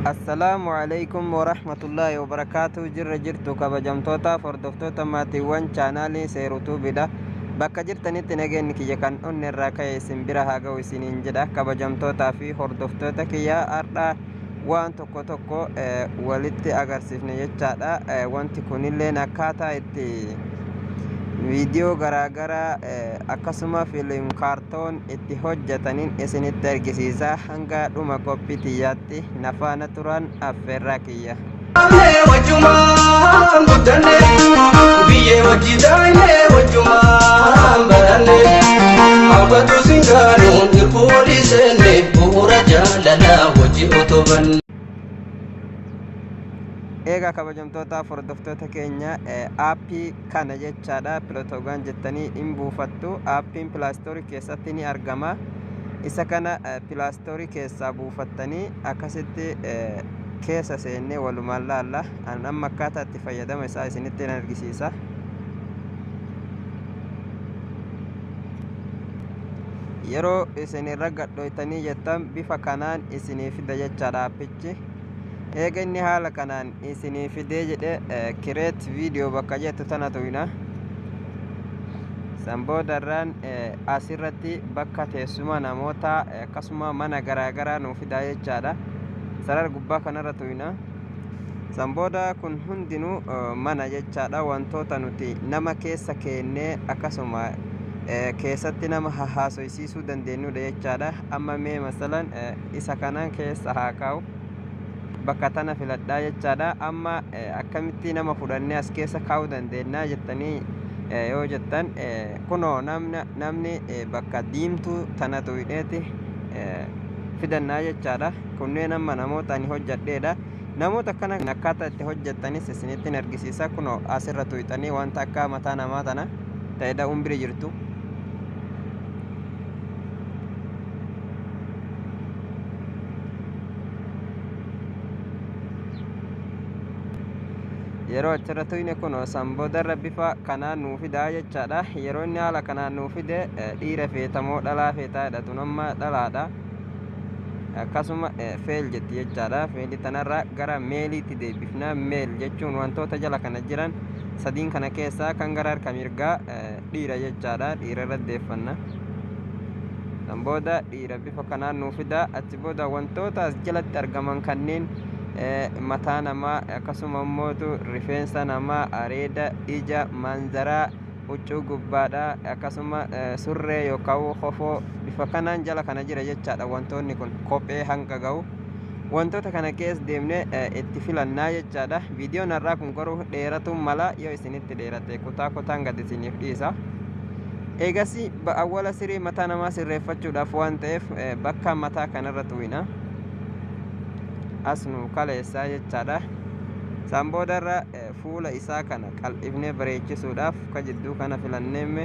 Assalamualaikum warahmatullahi wabarakatuh. Jirtu kabajamtoota fordoftoota maatiiwwan chaanaalii seerutuu bida bakka jirtanitti nageenyi kiyya kan onni irraa ka'e isin bira haa ga'u isiniin jedha. Kabajamtootaa fi hordoftoota kiyya har'a waan tokko walitti agarsiifne jechaadha. Wanti kunillee akkaataa itti viidiyoo garaagaraa akkasuma fiilm kaartoon itti hojjetaniin isinitti argisiisa. Hanga dhuma qophitiyyaatti nafaana turan affeerraa kiyya. Egaa kabajamtoota hordoftoota keenya aappii kana jechaadha pilotoogaan jettanii hin buufattu. Aappiin pilaastorii keessatti ni argama. Isa kana pilaastorii keessaa buufattanii akkasitti keessa seennee walumaan laalla. Amma akkaataa itti fayyadama isaa isinitti hin argisiisa. Yeroo isin irra gadhoytanii jettan bifa kanaan isinii fida jechaadha aappichi. Eega inni haala kanaan isinii fidee jedhe kireet viidiyoo bakka jettu tana tuyna. Samboodarraan asirratti bakka teessuma namoota akkasuma mana garaagaraa nuuf fidaa jechaadha. Sarara gubbaa kanarra tuyna. Sambooda kun hundinuu mana jechaadha. Wantoota nuti nama keessa keennee akkasuma keessatti nama haasoysiisuu dandeenyudha jechaadha. Amma mee masalan isa kanaan keessa haa kaa'u. Bakka tana filadhaa jechaadha. Amma akkamitti nama fudhannee as keessa kaa'uu dandeenya jettanii yoo jettan kunoo namni bakka diimtuu tana tuyidheeti fidannaa jechaadha. Kunneen amma namoota ani hojjadheedha. Namoota akkana akkaataa itti hojjettanis isinitti argisiisa. Kunoo asirra tuyixanii wanta akka mataa namaa tana ta'edha umbiri jirtu. Yeroo achirra tuyne kun samboodarra bifa kanaan nuuf fidaa jechaadha. Yeroo inni haala kanaan nuuf fide dhiira feetamoo dhalaa feetaa jedhatu nama dhalaadha. Akkasuma feel jetti jechaadha. Feelii tanarra gara meeliitti deebifna. Meel jechuun wantoota jala kana jiran sadiin kana keessaa kan gara harka mirgaa dhiira jechaadha. Dhiira irra deeffanna. Sambooda dhiira bifa kanaan nuuf fida. Achi booda wantoota as jalatti argaman kanneen mataa namaa akkasuma mootu rifeensa namaa areeda ija manzaraa huccuu gubbaadha akkasuma surree yookaan kofoo bifa kanaan jala kana jira jechaadha. Wantoonni kun kophee hanga ga'u wantoota kana keessa deemnee itti filannaa jechaadha. Viidiyoon har'aa kun garuu dheeratu mala yoo isinitti dheerate kutaan gad isiniif dhiisa. Eegas awwala sirrii mataa namaa sirreeffachuudhaaf waan ta'eef bakka mataa kanarra tuyina. Asnu kaleessaa jechaadha. Samboodarra fuula isaa kana qal'ifnee bareechisuudhaaf ka jidduu kana filanneemme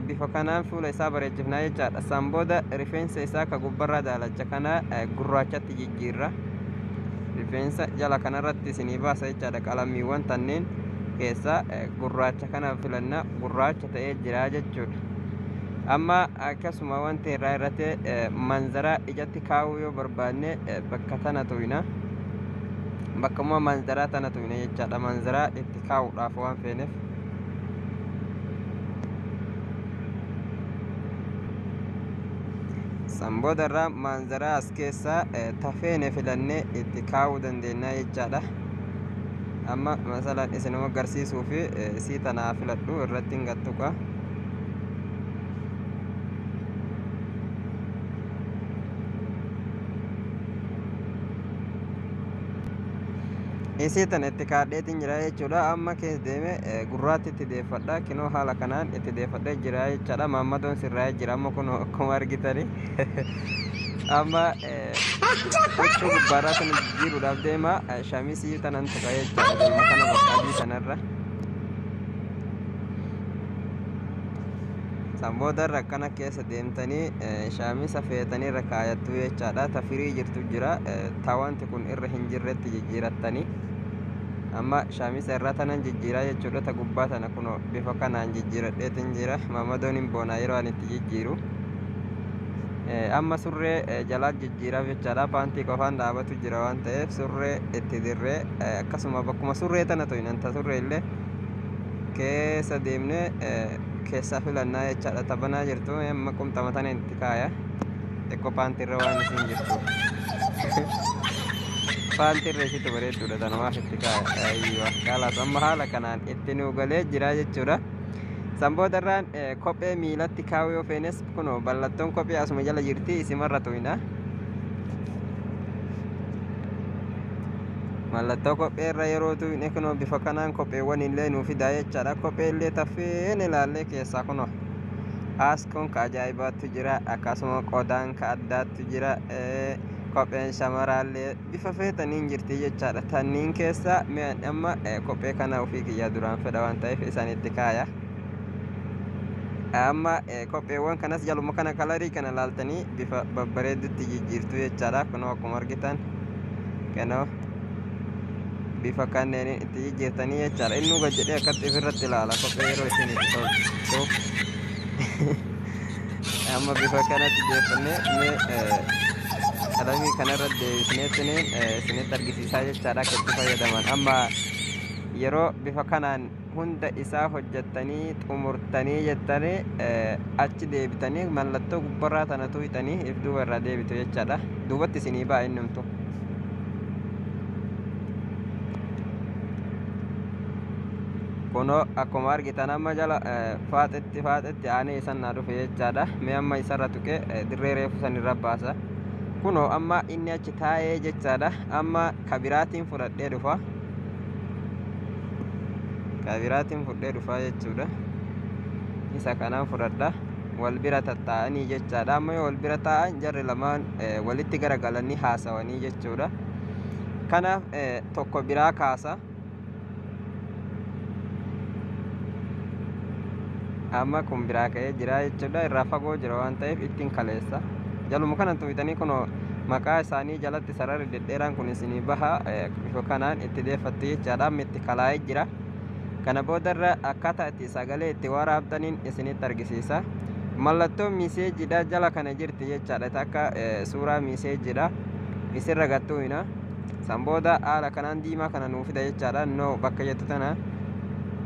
bifa kanaan fuula isaa bareechifnaa jechaadha. Sambooda rifeensa isaa ka gubbarraa daalacha kana gurraachatti jijjiirra. Rifeensa jala kanarratti isinii baasa jechaadha. Qalamiiwwan tanneen keessaa gurraacha kana filanna gurraacha ta'ee jira jechuudha. Amma akkasuma wanti irraa irratti manzaraa ijatti kaa'uu yoo barbaanne bakka tana tuyna. Bakkuma manzaraa tana tuyna jechaadha. Manzaraa itti kaa'uudhaaf waan feeneef. Samboodarraa manzaraa as keessaa tafeene filannee itti kaa'uu dandeenya jechaadha. Amma masalan isinuma agarsiisuu fi isii tanaa filadhu irratti hin gattuqa. Isii tan itti kaadheetiin jira jechuudha. Amma keessa deeme gurraatti itti deeffadha. Kinoo haala kanaan itti deeffadhee jira jechaadha. Maammadoon sirraa jira amma kun akkuma argitani. Amma huccuu gubbaarraa sana jijjiiruudhaaf deema. Shamisii tanan tuqa jechaadha. Deema kana bakka adii sanarra. Samboodarra akkana keessa deemtanii shamisa feetanii irra kaayattu jechaadha. Tafirii jirtu jira. Tawanti kun irra hin jirretti jijjiirattanii. Amma shamisa irra tanan jijjiiraa jechuudha. Ta gubbaa tana kun bifa kanaan jijjiiradheetiin jira. Maammadoon hin boonaa yeroo ani itti jijjiiru. amma surree jalaa jijjiiraaf jechaadha paantii qofaan dhaabatu jira waan ta'eef surree itti dirree akkasuma bakkuma surree tana to'inanta surree illee keessa deemne keessa filannaa jechaadha tabanaa jirtu amma qumxama tana itti kaaya xiqqoo paantiirra waan isin jirtu paantiirra isitu bareedduudha tanumaaf itti kaaya ayyuwa kaalaas amma haala kanaan itti nuu galee jira jechuudha Samboodarraan kophee miilatti kaawuu yoo feenes kunoo ballattoon kophee asuma jala jirti isimarra tuyna mallattoo kophee irra yeroo tuyne kunoo bifa kanaan kopheewwan illee nuu fidaa jechaadha kophee illee taffeen ilaallee keessaa kunoo aaskoon ka ajaa'ibaattu jira akkasuma qodaan ka addaattu jira kopheen shamaraallee bifa feetaniin jirti jechaadha tanniin keessaa mi'aan amma kophee kana ofii kiyyaa duraan fedha waan ta'eef isanitti kaaya amma kopheewwan kanas jaluma kana kalarii kana laaltanii bifa babbareedutti jijjiirtu jechaadha kunoo akkuma argitan kanoo bifa kanneen itti jijjiirtanii jechaadha inni uga jedhee akkatti ifirratti ilaala kophee yeroo isin itti toltu amma bifa kanatti jeeffannee qalamii kanarra deebisneettiniin isinitti argisiisaa jechaadha akka itti fayyadaman amma yeroo bifa kanaan hunda isaa hojjettanii xumurtanii jettanii achi deebitanii mallattoo gubbarraa tana tuyxanii if duuba irraa deebitu jechaadha duubatti isinii ba'a innumtu kunoo akkuma argitan amma jala faaxetti aanee isan naa dhufe jechaadha mee amma isarra tuqee dirree reefu san irra baasa kunoo amma inni achi taa'ee jechaadha amma kabiraatiin fudhadhee dhufa kabiraatiin fudhee dhufaa jechuudha isa kanaan fudhadha wal bira tattaa'anii jechaadha amma yoo wal bira taa'an jarri lamaan walitti garagalanii haasawanii jechuudha kanaaf tokko biraa kaasa amma kun biraa ka'ee jira jechuudha irraa fagoo jira waan ta'eef ittiin kaleessa jaluma kanan tuyitanii kunoo maqaa isaanii jalatti sararri dhedheeraan kun isinii baha bifa kanaan itti deeffattu jechaadha amma itti kalaa'ee jira kana boodarra akkaataa itti sagalee itti waraabtaniin isinitti argisiisa mallattoon miiseejidha jala kana jirti jechaadha akka suuraa miiseejidha isirra gattuina san booda haala kanaan diimaa kana nuu fida jechaadha no bakka jettu tana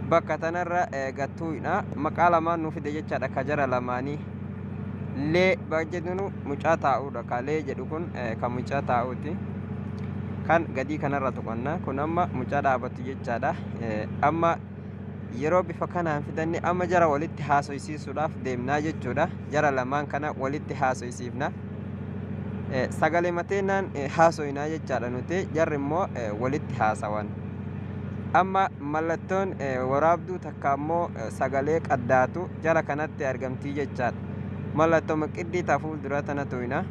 bakka tanarra gattuina maqaa lamaan nuu fida jechaadha ka jara lamaanii lee bajedunu mucaa taa'uudha ka lee jedhu kun ka mucaa taa'uuti kan gadii kanarra tuqanna kun amma mucaa dhaabattu jechaadha amma yeroo bifa kanaan fidanne amma jara walitti haasoysiisuudhaaf deemnaa jechuudha jara lamaan kana walitti haasoysiifna sagalee mateenaan haasoynaa jechaadha nuti jarri immoo walitti haasawan amma mallattoon waraabduu takka ammoo sagalee qaddaatu jara kanatti argamtii jechaadha mallattoo maqiddii tafuul dura tana tuyna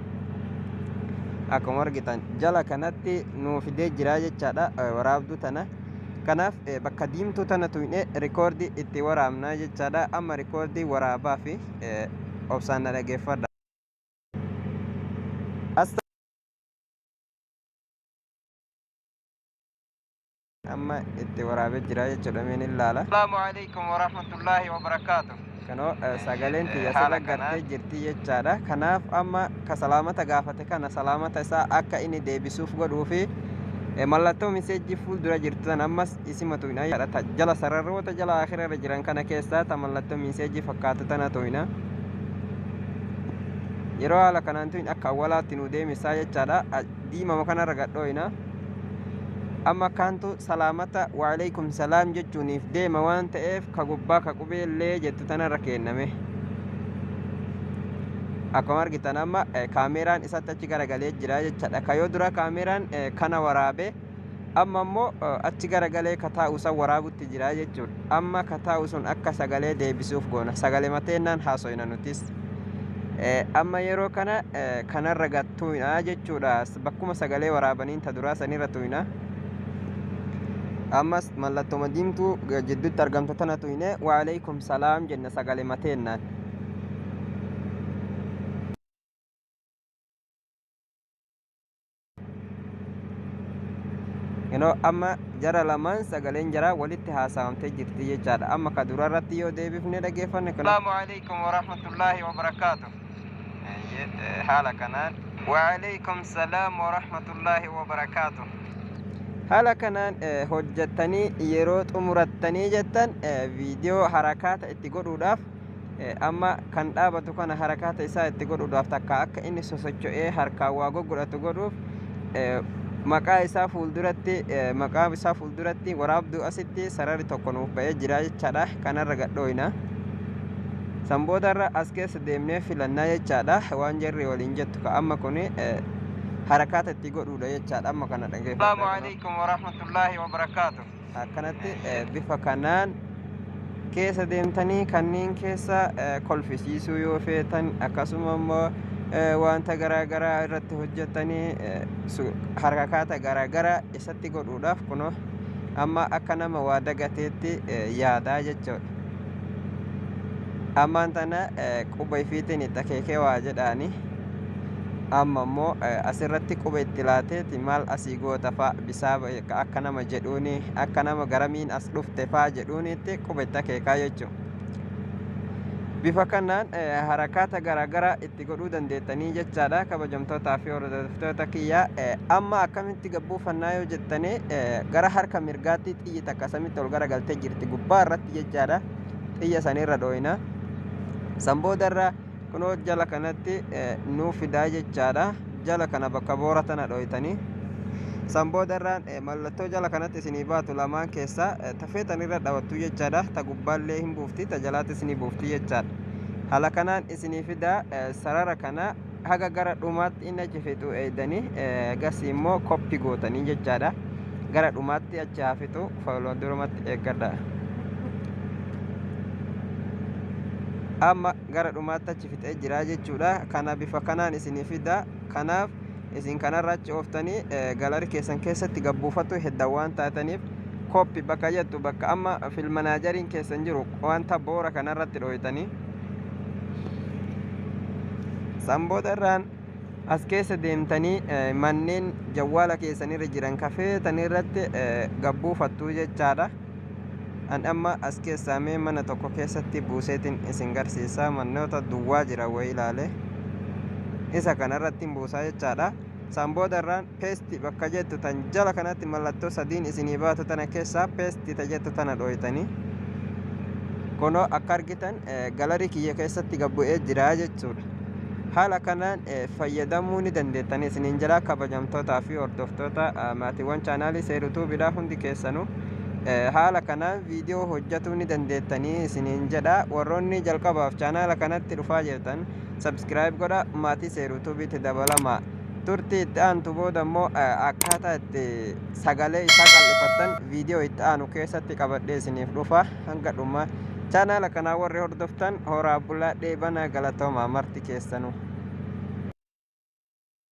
akkuma argitan jala kanatti nuu fidee jira jechaadha waraabduu tana kanaaf bakka diimtuu tana tuyne rikoordii itti waraabnaa jechaadha amma rikoordii waraabaa fi obsaan na dhageeffadha amma itti waraabee jira jechuudha meen ilaala assalaamu alaykum warahmatullaahi wabarakaatu kanoo sagaleen tiyya sala gartee jirti jechaadha kanaaf amma ka salaamata gaafate kana salaamata isaa akka inni deebisuuf godhuu fi mallattoo miseejii fuuldura jirtu tan ammas isima tuyna jedha jala sararroota jala akhirarra jiran kana keessaa ta mallattoo miseejii fakkaatu tana tuyna yeroo haala kanaan tuyne akka awwalaatti nu deemisaa jechaadha diimama kanarra gadhooyna amma kaantu salaamata waalaikum salaam jechuuniif deema waan ta'eef ka gubbaa ka qubeellee jettu tanarra kenname akkuma argitan amma kaameraan isatti achi garagalee jira jechaadha ka yoo dura kaameraan kana waraabe amma ammoo achi garagalee ka taa'u san waraabutti jira jechuudha amma ka taa'u sun akka sagalee deebisuuf goona sagalee mateennaan haasoyna nutis amma yeroo kana kanarra gattuuna jechuudha bakkuma sagalee waraabaniin ta duraa sanirra tuyna ammas mallattoo diimtuu jidduutti argamtu tana tuyne waalaikum salaam jenna sagalee mateennaan amma jara lamaan sagaleen jara walitti haasawamtee jirti jechaadha amma ka durarratti yoo deebifne dhageeffanne assalaamu alaykum warahmatullaahi wabarakaatu haala kanaan وعليكم السلام ورحمة الله وبركاته haala kanaan hojjettanii yeroo xumurattanii jettan viidiyoo harakaata itti godhuudhaaf amma kan dhaabatu kana harakaata isaa itti godhuudhaaf takka akka inni sosocho'ee harkaan waa goggodhatu godhuuf maqaa isaa fuulduratti waraabduu asitti sararri tokko nuuf ba'ee jira jechaadha. Kanarra gadhooyna san boodarra as keessa deemnee filannaa jechaadha. Waan jarri waliin jettu ka amma kun harakaata itti godhuudha jechaadha. Amma kana dhageeffadha. Assalaamu alaykum warahmatullaahi wabarakaatu. Akkanatti bifa kanaan keessa deemtanii kanneen keessa kolfisiisuu yoo feetan akkasuma immoo wanta garaagaraa irratti hojjettanii harakaata garaagaraa isatti godhuudhaaf kunoo amma akka nama waa dagateetti yaadaa jechuudha. Ammaan tana quba ifiitiin itti akeekee waa jedhaani amma immoo asirratti quba itti laateeti maal asii goota fa'a bisaa akka nama jedhuuni akka nama garamiin as dhufte fa'a jedhuunitti quba itti akeekaa jechuudha. Bifa kanaan harakaata garaagaraa itti godhuu dandeettanii jechaadha kabajamtootaa fi hordoftoota kiyyaa. Amma akkamitti gabbuufannaa yoo jettanii gara harka mirgaatti xiyyi takka samitti ol garagaltee jirti gubbaa irratti jechaadha. Xiyya sanirra dhooyna san boodarra kunoo jala kanatti nuu fidaa jechaadha. Jala kana bakka boora tana dhooytanii san boodarraan mallattoo jala kanatti isinii baatu lamaan keessaa tafeetanirra dhawattuu jechaadha. Ta gubbaallee hin buufti ta jalaatti isinii buufti jechaadha. Haala kanaan isinii fidaa sarara kana haga gara dhumaatti inni achi fixu eeydanii gasii immoo koppi gootanii jechaadha. Gara dhumaatti achi hafitu fuuldurumatti eeggadha. Amma gara dhumaatti achi fixee jira jechuudha. Kana bifa kanaan isinii fidaa. Kanaaf isin kanarra achi ooftanii galarii keessan keessatti gabbuufatu hedda waan taataniif koppi bakka jettu bakka amma filmanaajariin keessan jiru wanta boora kanarratti dhooytanii san boodarraan as keessa deemtanii manneen jawwaala keessanirra jiran kafeetanirratti gabbuufattuu jechaadha. An amma as keessaa mee mana tokko keessatti buuseetiin isin garsiisaa. Mannoota duwwaa jira wayi ilaale isa kanarratti buusaa jechaadha. San boodarraan peesti bakka jettu tan jala kanatti mallattoo sadiin isinii baatu tana keessaa peesti ta jettu tana dhooytanii kunoo akka argitan galarii kiyya keessatti gabbu'ee jira jechuudha. Haala kanaan fayyadamuu ni dandeettanii isiniin jala kabajamtootaa fi hordoftoota maatiiwwan chaanaalii seerutuubidhaa hundi keessanuu haala kanaan viidiyoo hojjetuu ni dandeettanii isiniin jedha. Warroonni jalqabaaf chaanaala kanatti dhufaa jirtan sabskiraayib godha. Maatii seerutuubiitti dabalamaa. Turtii itti aantu booda immoo akkaataa itti sagalee isaa qal'ifattan viidiyoo itti aanu keessatti qabadhee isiniif dhufa. Hanga dhuma chaanaala kanaa warri hordoftan horaa bulaa dheebana galatoomaa marti keessanuu.